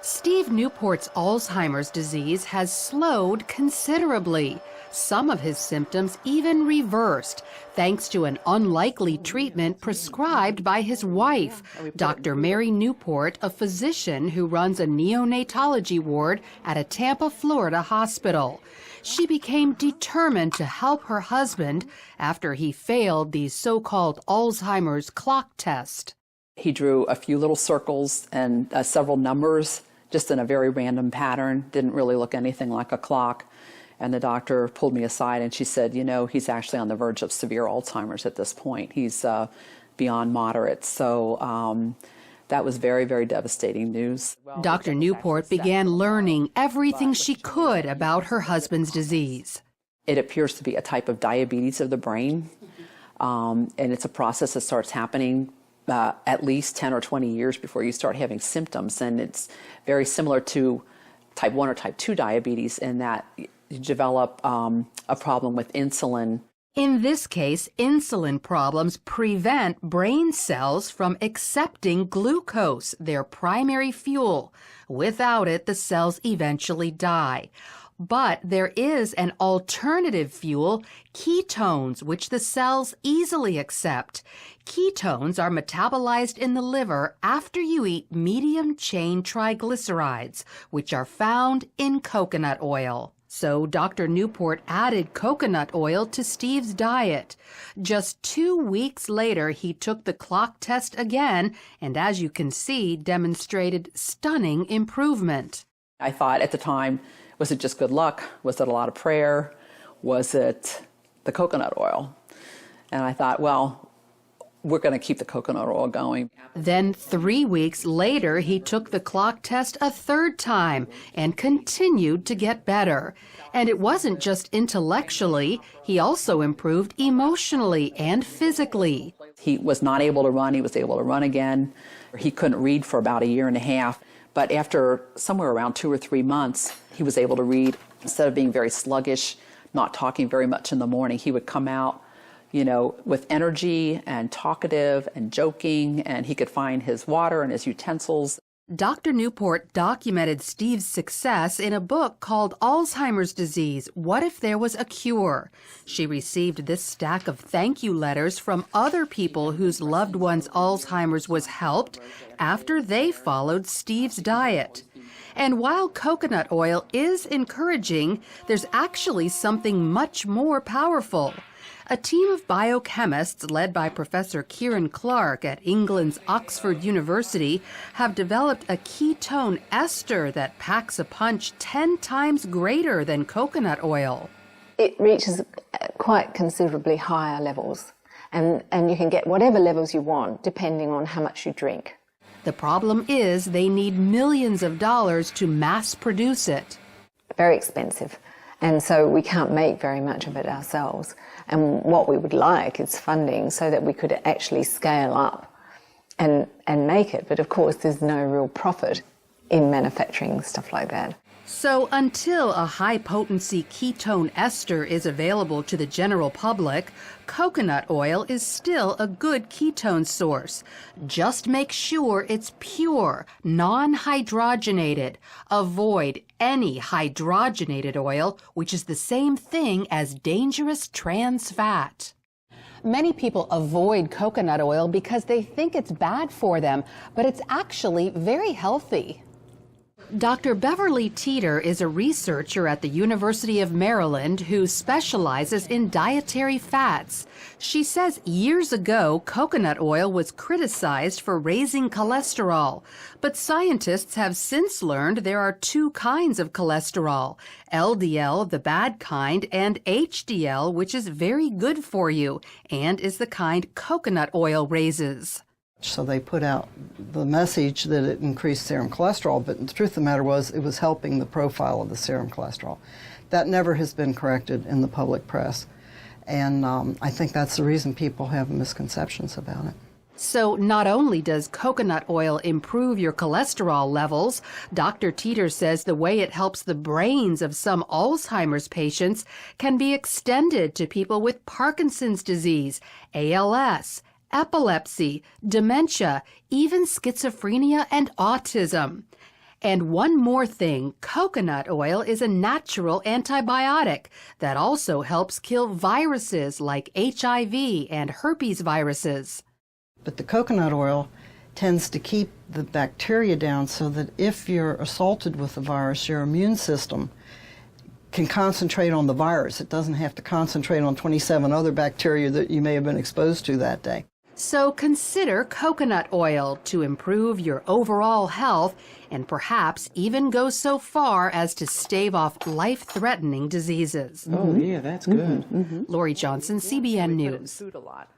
Steve Newport's Alzheimer's disease has slowed considerably. Some of his symptoms even reversed, thanks to an unlikely treatment prescribed by his wife, Dr. Mary Newport, a physician who runs a neonatology ward at a Tampa, Florida hospital. She became determined to help her husband after he failed the so-called Alzheimer's clock test. He drew a few little circles and several numbers, just in a very random pattern, didn't really look anything like a clock. And the doctor pulled me aside and she said, you know, he's actually on the verge of severe Alzheimer's at this point. He's beyond moderate. So that was very, very devastating news. Dr. Newport began learning everything she could about her husband's disease. It appears to be a type of diabetes of the brain, and it's a process that starts happening at least 10 or 20 years before you start having symptoms. And it's very similar to type 1 or type 2 diabetes in that you develop a problem with insulin. In this case, insulin problems prevent brain cells from accepting glucose, their primary fuel. Without it, the cells eventually die. But there is an alternative fuel, ketones, which the cells easily accept. Ketones are metabolized in the liver after you eat medium-chain triglycerides, which are found in coconut oil. So Dr. Newport added coconut oil to Steve's diet. Just 2 weeks later, he took the clock test again and, as you can see, demonstrated stunning improvement. I thought at the time, was it just good luck? Was it a lot of prayer? Was it the coconut oil? And I thought, well, we're going to keep the coconut oil going. Then 3 weeks later, he took the clock test a third time and continued to get better. And it wasn't just intellectually, he also improved emotionally and physically. He was not able to run. He was able to run again. He couldn't read for about 1.5 years. But after somewhere around 2 or 3 months, he was able to read. Instead of being very sluggish, not talking very much in the morning, he would come out, you know, with energy and talkative and joking, and he could find his water and his utensils. Dr. Newport documented Steve's success in a book called Alzheimer's Disease, What If There Was a Cure? She received this stack of thank you letters from other people whose loved one's Alzheimer's was helped after they followed Steve's diet. And while coconut oil is encouraging, there's actually something much more powerful. A team of biochemists led by Professor Kieran Clark at England's Oxford University have developed a ketone ester that packs a punch 10 times greater than coconut oil. It reaches quite considerably higher levels, and you can get whatever levels you want depending on how much you drink. The problem is they need millions of dollars to mass produce it. Very expensive, and so we can't make very much of it ourselves. And what we would like is funding so that we could actually scale up and make it. But of course, there's no real profit in manufacturing stuff like that. So until a high-potency ketone ester is available to the general public, coconut oil is still a good ketone source. Just make sure it's pure, non-hydrogenated. Avoid any hydrogenated oil, which is the same thing as dangerous trans fat. Many people avoid coconut oil because they think it's bad for them, but it's actually very healthy. Dr. Beverly Teeter is a researcher at the University of Maryland who specializes in dietary fats. She says years ago, coconut oil was criticized for raising cholesterol, but scientists have since learned there are 2 kinds of cholesterol, LDL, the bad kind, and HDL, which is very good for you and is the kind coconut oil raises. So they put out the message that it increased serum cholesterol, but the truth of the matter was it was helping the profile of the serum cholesterol. That never has been corrected in the public press, and I think that's the reason people have misconceptions about it. So not only does coconut oil improve your cholesterol levels, Dr. Teeter says the way it helps the brains of some Alzheimer's patients can be extended to people with Parkinson's disease, ALS, epilepsy, dementia, even schizophrenia and autism. And one more thing, coconut oil is a natural antibiotic that also helps kill viruses like HIV and herpes viruses. But the coconut oil tends to keep the bacteria down so that if you're assaulted with the virus, your immune system can concentrate on the virus. It doesn't have to concentrate on 27 other bacteria that you may have been exposed to that day. So consider coconut oil to improve your overall health and perhaps even go so far as to stave off life-threatening diseases. Oh, yeah, that's good. Lori Johnson, CBN News. Food a lot.